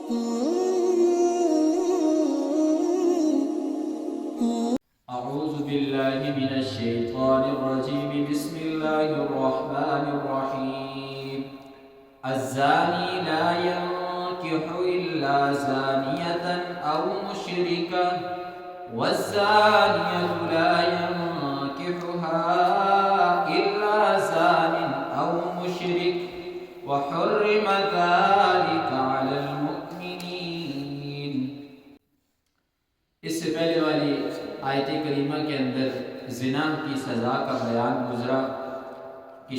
أعوذ بالله من الشيطان الرجيم بسم الله الرحمن الرحيم الزاني لا ينكح إلا زانية أو مشركة والزانية لا ينكحها إلا زان أو مشرك وحرم ذلك على المؤمنين. اس سے پہلے والی آیت کریمہ کے اندر زنا کی سزا کا بیان گزرا کہ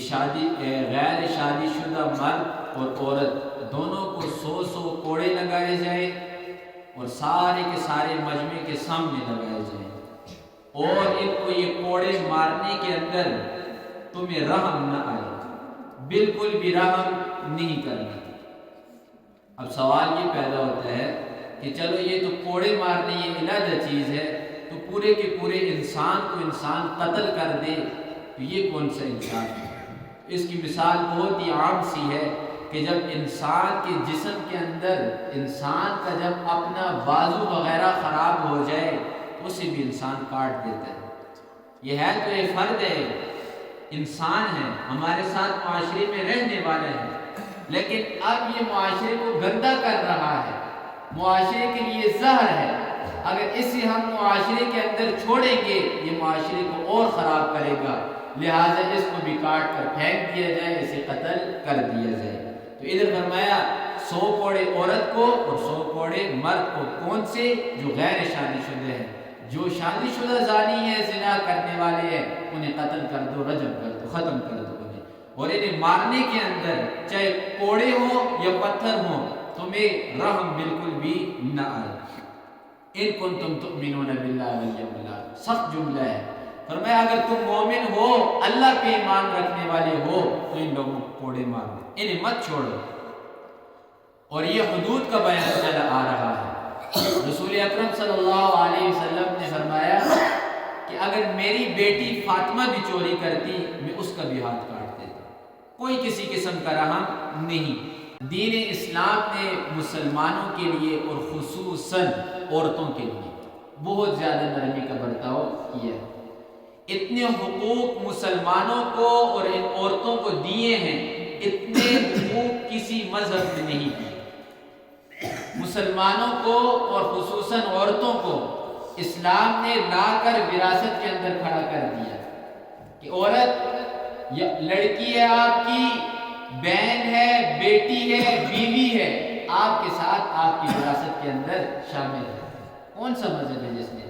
غیر شادی شدہ مرد اور عورت دونوں کو 100 کوڑے لگائے جائیں اور سارے کے سارے مجمع کے سامنے لگائے جائیں اور ان کو یہ کوڑے مارنے کے اندر تمہیں رحم نہ آئے، بالکل بھی رحم نہیں کرنا. اب سوال یہ پیدا ہوتا ہے کہ چلو یہ تو کوڑے مارنے یہ علیحدہ چیز ہے، تو پورے کے پورے انسان کو انسان قتل کر دے تو یہ کون سا انسان ہے؟ اس کی مثال بہت ہی عام سی ہے کہ جب انسان کے جسم کے اندر انسان کا جب اپنا بازو وغیرہ خراب ہو جائے اسے بھی انسان کاٹ دیتا ہے. یہ ہے تو یہ فرد ہے، انسان ہے، ہمارے ساتھ معاشرے میں رہنے والا ہے، لیکن اب یہ معاشرے کو گندا کر رہا ہے، معاشرے کے لیے زہر ہے. اگر اسے ہم معاشرے کے اندر چھوڑیں گے یہ معاشرے کو اور خراب کرے گا، لہٰذا اس کو بھی کاٹ کر پھینک دیا جائے، اسے قتل کر دیا جائے. تو ادھر فرمایا 100 کوڑے عورت کو اور 100 کوڑے مرد کو. کون سے؟ جو غیر شادی شدہ ہیں. جو شادی شدہ زانی ہے، زنا کرنے والے ہیں، انہیں قتل کر دو، رجم کر دو، ختم کر دو انہیں. اور انہیں مارنے کے اندر چاہے کوڑے ہوں یا پتھر ہوں تمہیں رحم بالکل بھی نہ آئے. ان کنتم تؤمنون باللہ والیوم الآخر، سخت جملہ ہے. فرمایا اگر تم مومن ہو، اللہ پہ ایمان رکھنے والے ہو تو ان لوگوں کو کوڑے مارو، انہیں مت چھوڑو. اور یہ حدود کا بیان چلا آ رہا ہے. رسول اکرم صلی اللہ علیہ وسلم نے فرمایا کہ اگر میری بیٹی فاطمہ بھی چوری کرتی میں اس کا بھی ہاتھ کاٹ دیتا. کوئی کسی قسم کا رحم نہیں. دین اسلام نے مسلمانوں کے لیے اور خصوصاً عورتوں کے لیے بہت زیادہ نرمی کا برتاؤ کیا. اتنے حقوق مسلمانوں کو اور ان عورتوں کو دیے ہیں، اتنے حقوق کسی مذہب نے نہیں دیے. مسلمانوں کو اور خصوصاً عورتوں کو اسلام نے لا کر وراثت کے اندر کھڑا کر دیا کہ عورت یا لڑکی ہے، آپ کی بہن ہے، بیٹی ہے، بیوی ہے، آپ کے ساتھ آپ کی وراثت کے اندر شامل ہے. کون سا مذہب ہے جس نے؟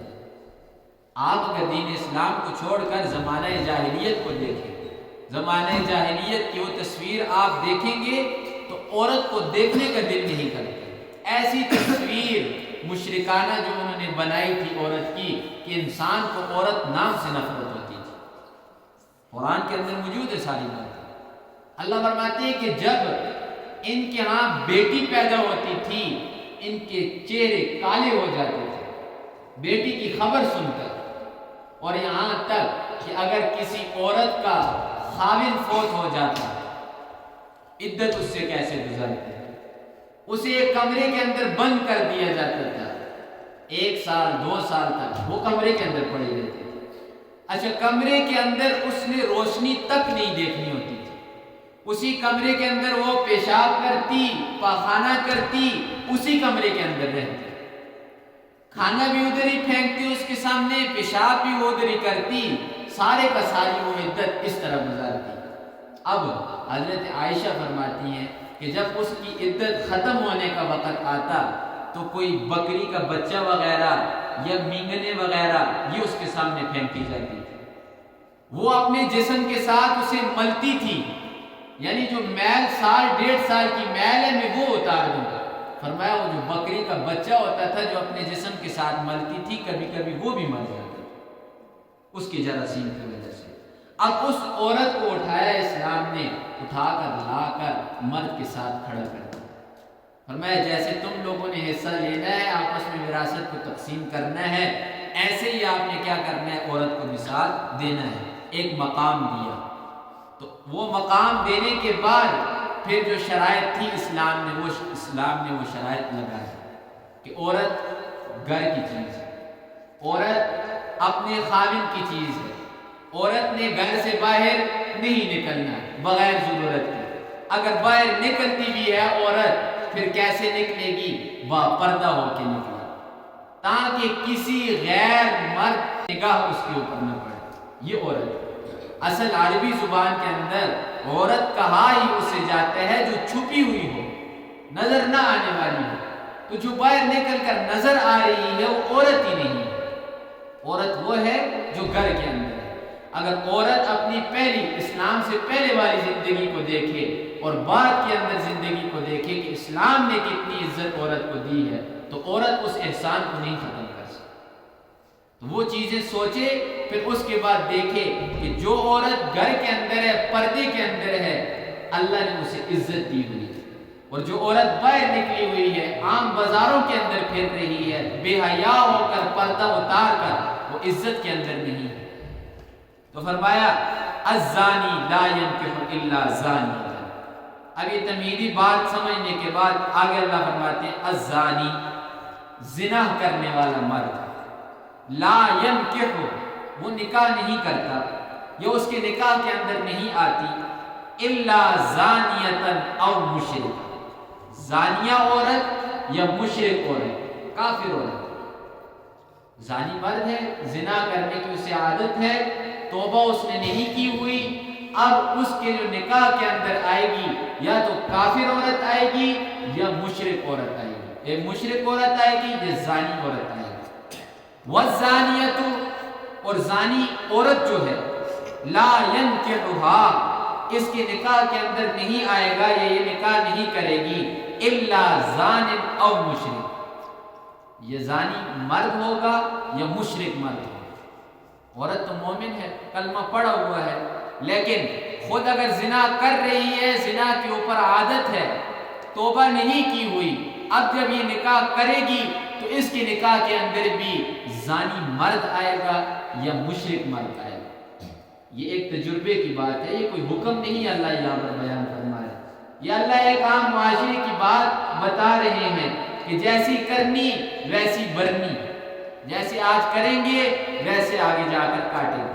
آپ اگر دین اسلام کو چھوڑ کر زمانہ جاہلیت کو دیکھیں، زمانہ جاہلیت کی وہ تصویر آپ دیکھیں گے تو عورت کو دیکھنے کا دل نہیں کرتا. ایسی تصویر مشرکانہ جو انہوں نے بنائی تھی عورت کی کہ انسان کو عورت نام سے نفرت ہوتی تھی. قرآن کے اندر موجود ہے ساری بات. اللہ فرماتے ہیں کہ جب ان کے ہاں بیٹی پیدا ہوتی تھی ان کے چہرے کالے ہو جاتے تھے بیٹی کی خبر سن کر. اور یہاں تک کہ اگر کسی عورت کا خاوند فوت ہو جاتا عدت اس سے کیسے گزرتی، اسے ایک کمرے کے اندر بند کر دیا جاتا تھا. 1 سال 2 سال تک وہ کمرے کے اندر پڑی رہتی تھی. اچھا، کمرے کے اندر اس نے روشنی تک نہیں دیکھنی ہوتی تھی. اسی کمرے کے اندر وہ پیشاب کرتی، پاخانہ کرتی، اسی کمرے کے اندر رہتی. کھانا بھی ادھر ہی پھینکتی اس کے سامنے، پیشاب بھی وہ ادھر ہی کرتی، سارے کا ساری وہ عدت اس طرح گزارتی. اب حضرت عائشہ فرماتی ہیں کہ جب اس کی عدت ختم ہونے کا وقت آتا تو کوئی بکری کا بچہ وغیرہ یا مینگنے وغیرہ یہ اس کے سامنے پھینکی جاتی تھی. وہ اپنے جسم کے ساتھ اسے ملتی تھی، یعنی جو میل 1.5 سال کی میل ہے میں وہ اتار دوں گا. فرمایا وہ جو بکری کا بچہ ہوتا تھا جو اپنے جسم کے ساتھ ملتی تھی کبھی کبھی وہ بھی مر جاتا تھا اس کی جراثیم کی وجہ سے. اب اس عورت کو اٹھایا اسلام نے، اٹھا کر لا کر مرد کے ساتھ کھڑا کر دیا. فرمایا جیسے تم لوگوں نے حصہ لینا ہے، آپس میں وراثت کو تقسیم کرنا ہے، ایسے ہی آپ نے کیا کرنا ہے، عورت کو بھی ساتھ دینا ہے. ایک مقام دیا. تو وہ مقام دینے کے بعد پھر جو شرائط تھی اسلام نے وہ شرائط لگائی کہ عورت گھر کی چیز ہے، عورت اپنے خاوند کی چیز ہے، عورت نے گھر سے باہر نہیں نکلنا بغیر ضرورت کے۔ اگر باہر نکلتی بھی ہے عورت پھر کیسے نکلے گی؟ با پردہ ہو کے نکلے، تاکہ کسی غیر مرد نگاہ اس کے اوپر نہ پڑے۔ یہ عورت اصل عربی زبان کے اندر عورت کہا ہی اسے جاتا ہے جو چھپی ہوئی ہو، نظر نہ آنے والی ہو۔ تو جو باہر نکل کر نظر آ رہی ہے وہ عورت ہی نہیں ہے، عورت وہ ہے جو گھر کے اندر ہے۔ اگر عورت اپنی پہلی اسلام سے پہلے والی زندگی کو دیکھے اور بعد کے اندر زندگی کو دیکھے کہ اسلام نے کتنی عزت عورت کو دی ہے، تو عورت اس احسان کو نہیں ختم کر سکتی۔ تو وہ چیزیں سوچے، پھر اس کے بعد دیکھے کہ جو عورت گھر کے اندر ہے، پردے کے اندر ہے، اللہ نے اسے عزت دی ہوئی ہے، اور جو عورت باہر نکلی ہوئی ہے، عام بازاروں کے اندر پھر رہی ہے، بے حیا ہو کر، پردہ اتار کر، وہ عزت کے اندر نہیں ہے۔ تو فرمایا الزانی لا ينکح الا زانیہ۔ اب یہ تمہیدی بات سمجھنے کے بعد آگے اللہ فرماتے ہیں الزانی، زنا کرنے والا مرد، لا ينکح، وہ نکاح نہیں کرتا یا اس کے نکاح کے اندر نہیں آتی، الا زانیۃ او مشرک، زانیہ عورت یا مشرک عورت، کافر عورت۔ زانی مرد ہے، زنا کرنے کی اسے عادت ہے، توبہ اس نے نہیں کی ہوئی، اب اس کے جو نکاح کے اندر آئے گی یا تو کافر عورت آئے گی یا مشرک عورت آئے گی، ایک مشرک عورت آئے گی یا زانی عورت آئے گی۔ والزانیۃ، اور زانی عورت جو ہے، لا ينکحها، اس کے نکاح کے اندر نہیں آئے گا یا یہ نکاح نہیں کرے گی، الا زان او مشرک، یہ زانی مرد ہوگا یا مشرک مرد ہوگا۔ عورت تو مومن ہے، کلمہ پڑھا ہوا ہے، لیکن خود اگر زنا کر رہی ہے، زنا کے اوپر عادت ہے، توبہ نہیں کی ہوئی، اب جب یہ نکاح کرے گی تو اس کے نکاح کے اندر بھی زانی مرد آئے گا یا مشرک مرد آئے گا۔ یہ ایک تجربے کی بات ہے، یہ کوئی حکم نہیں اللہ یہاں پر بیان فرما رہا ہے، یہ اللہ ایک عام معاشرے کی بات بتا رہے ہیں کہ جیسی کرنی ویسی برنی، جیسے آج کریں گے ویسے آگے جا کر کاٹیں گے۔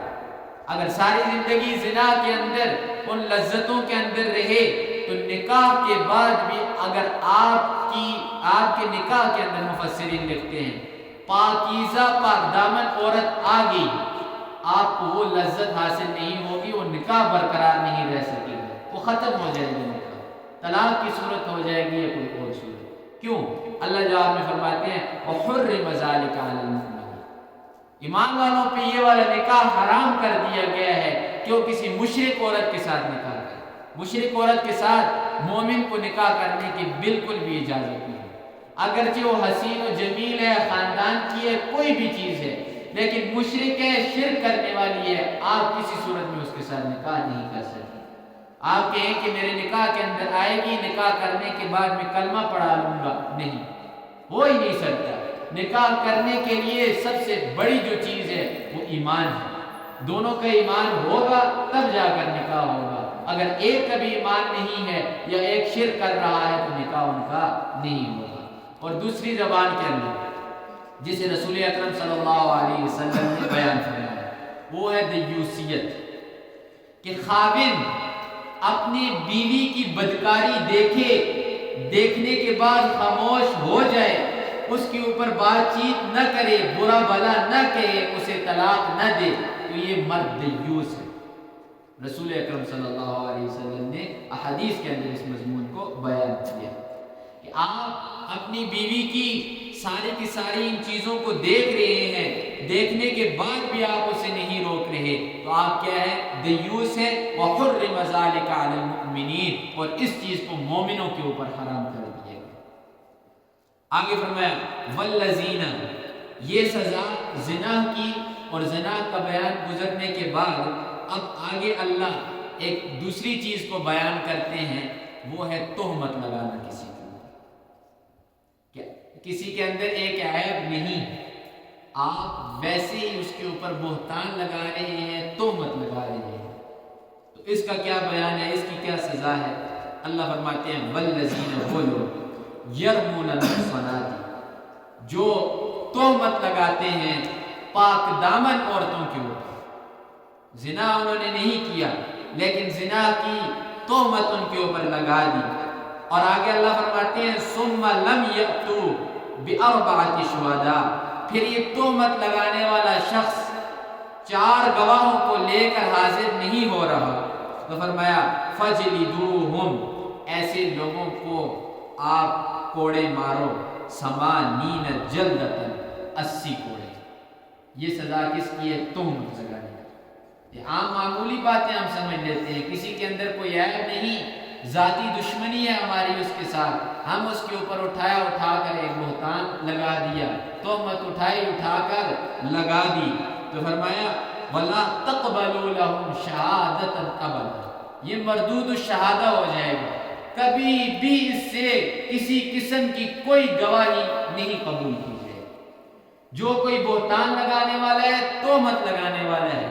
اگر ساری زندگی زنا کے اندر، ان لذتوں کے اندر رہے تو نکاح کے بعد بھی اگر آپ کے نکاح کے اندر مفسرین لکھتے ہیں پاکیزہ پاک دامن عورت آ گئی، آپ کو وہ لذت حاصل نہیں ہوگی، وہ نکاح برقرار نہیں رہ سکے گا، وہ ختم ہو جائے گی، نکاح طلاق کی صورت ہو جائے گی یا کوئی اور صورت۔ کیوں؟ اللہ جواب میں فرماتے ہیں وَحُرِّمَ ذَلِكَ عَلَى الْمُؤْمِنِينَ، ایمان والوں پہ یہ والا نکاح حرام کر دیا گیا ہے کہ وہ کسی مشرک عورت کے ساتھ نکاح کرے۔ مشرک عورت کے ساتھ مومن کو نکاح کرنے کی بالکل بھی اجازت نہیں، اگرچہ وہ حسین و جمیل ہے، خاندان کی ہے، کوئی بھی چیز ہے، لیکن مشرک ہے، شرک کرنے والی ہے، آپ کسی صورت میں اس کے ساتھ نکاح نہیں کر سکتے۔ آپ کہیں کہ میرے نکاح کے اندر آئے گی، نکاح کرنے کے بعد میں کلمہ پڑھا لوں گا، نہیں، ہو ہی نہیں سکتا۔ نکاح کرنے کے لیے سب سے بڑی جو چیز ہے وہ ایمان ہے، دونوں کا ایمان ہوگا تب جا کر نکاح ہوگا۔ اگر ایک کا بھی ایمان نہیں ہے یا ایک شرک کر رہا ہے تو نکاح ان کا نہیں ہوگا۔ اور دوسری زبان کے اندر جسے رسول اکرم صلی اللہ علیہ وسلم نے بیان فرمایا وہ ہے دیوسیت، کہ خاوند اپنی بیوی کی بدکاری دیکھنے کے بعد خاموش ہو جائے، اس کے اوپر بات چیت نہ کرے، برا بھلا نہ کہے، اسے طلاق نہ دے، تو یہ مرد دیوس ہے۔ رسول اکرم صلی اللہ علیہ وسلم نے احادیث کے اندر اس مضمون کو بیان کیا کہ آپ اپنی بیوی کی ساری کی ساری ان چیزوں کو دیکھ رہے ہیں، دیکھنے کے بعد بھی آپ اسے نہیں روک رہے، تو آپ کیا ہے؟ دیوس ہے۔ وَحُرِّمَ ذَلِكَ عَلَى الْمُؤْمِنِينَ، اور اس چیز کو مومنوں کے اوپر حرام کر دیا گیا۔ آگے فرمایا وَالَّذِينَ، یہ سزا زنا کی اور زنا کا بیان گزرنے کے بعد اب آگے اللہ ایک دوسری چیز کو بیان کرتے ہیں، وہ ہے تہمت لگانا کسی کے اوپر۔ کسی کے اندر ایک عیب نہیں، آپ ویسے ہی اس کے اوپر بہتان لگا رہے ہیں، تہمت لگا رہے ہیں، تو اس کا کیا بیان ہے، اس کی کیا سزا ہے؟ اللہ فرماتے ہیں والذین وہ لوگ یرمون المحصنات جو تہمت لگاتے ہیں پاک دامن عورتوں کے اوپر، زنا انہوں نے نہیں کیا لیکن زنا کی تہمت ان کے اوپر لگا دی، اور آگے اللہ فرماتے ہیں ثم لم یأتوا بأربعۃ شہداء، پھر یہ تہمت لگانے والا شخص 4 گواہوں کو لے کر حاضر نہیں ہو رہا، تو فرمایا فجلدوہم، ایسے لوگوں کو آپ کوڑے مارو، 80 جلدۃ، 80 کوڑے۔ یہ سزا کس کی ہے؟ تہمت لگانے کی۔ یہ عام معمولی باتیں ہم سمجھ لیتے ہیں، کسی کے اندر کوئی عیب نہیں، ذاتی دشمنی ہے ہماری اس کے ساتھ، ہم اس کے اوپر اٹھا کر ایک بہتان لگا دیا، تہمت اٹھا کر لگا دی، تو فرمایا وَلَا تَقْبَلُوا لَهُمْ شَهَادَةً أَبَدًا، یہ مردود الشہادہ ہو جائے گا، کبھی بھی اس سے کسی قسم کی کوئی گواہی نہیں قبول کی جائے گی۔ جو کوئی بہتان لگانے والا ہے، تہمت لگانے والا ہے،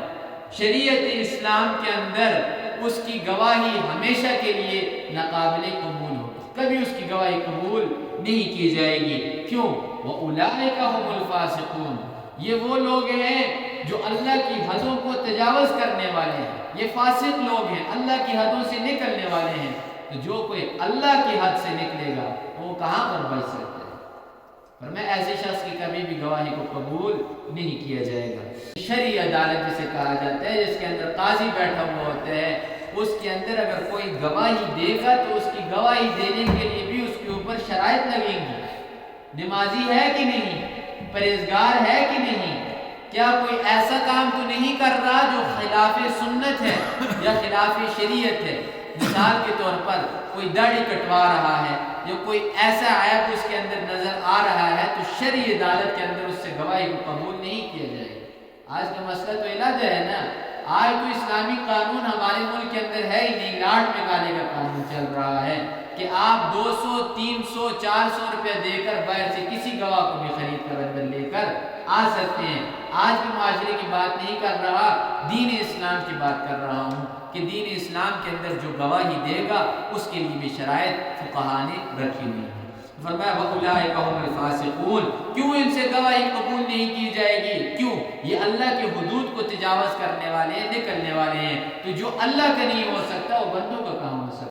شریعت اسلام کے اندر اس کی گواہی ہمیشہ کے لیے ناقابل قبول ہوگی، کبھی اس کی گواہی قبول نہیں کی جائے گی۔ کیوں؟ وَأُولَٰئِكَ هُمُ الْفَاسِقُونَ، یہ وہ لوگ ہیں جو اللہ کی حدوں کو تجاوز کرنے والے ہیں، یہ فاسق لوگ ہیں، اللہ کی حدوں سے نکلنے والے ہیں۔ تو جو کوئی اللہ کی حد سے نکلے گا وہ کہاں پر بچ سکتا ہے؟ پر میں ایسے شخص کی کبھی بھی گواہی کو قبول نہیں کیا جائے گا۔ شرعی عدالت جسے کہا جاتا ہے، جس کے اندر قاضی بیٹھا ہوا ہوتا ہے، اس کے اندر اگر کوئی گواہی دے گا تو اس کی گواہی دینے کے لیے بھی اس کے اوپر شرائط لگیں گی، نمازی ہے کہ نہیں، پرہیزگار ہے کہ نہیں، کیا کوئی ایسا کام تو نہیں کر رہا جو خلاف سنت ہے یا خلاف شریعت ہے۔ مثال کے طور پر کوئی داڑھی کٹوا رہا ہے یا کوئی ایسا عیب اس کے اندر نظر آ رہا ہے تو شرعی عدالت کے اندر اس سے گواہی کو قبول نہیں کیا جائے گا۔ آج کا مسئلہ تو علاج ہے نا، آج تو اسلامی قانون ہمارے ملک کے اندر ہے ہی نہیں، لاٹ نکالنے کا قانون چل رہا ہے کہ آپ 200 300 400 روپے دے کر باہر سے کسی گواہ کو بھی خرید کر اندر لے کر آ سکتے ہیں۔ آج کے معاشرے کی بات نہیں کر رہا، دین اسلام کی بات کر رہا ہوں کہ دین اسلام کے اندر جو گواہی دے گا اس کے لیے بھی شرائط فقہاء نے رکھی ہوئی ہیں۔ فرمایا وَأُولَٰئِكَ هُمُ الْفَاسِقُونَ، کیوں ان سے گواہی قبول نہیں کی جائے گی؟ کیوں؟ یہ اللہ کے حدود کو تجاوز کرنے والے ہیں، نکلنے والے ہیں، تو جو اللہ کا نہیں ہو سکتا وہ بندوں کا کہاں ہو سکتا؟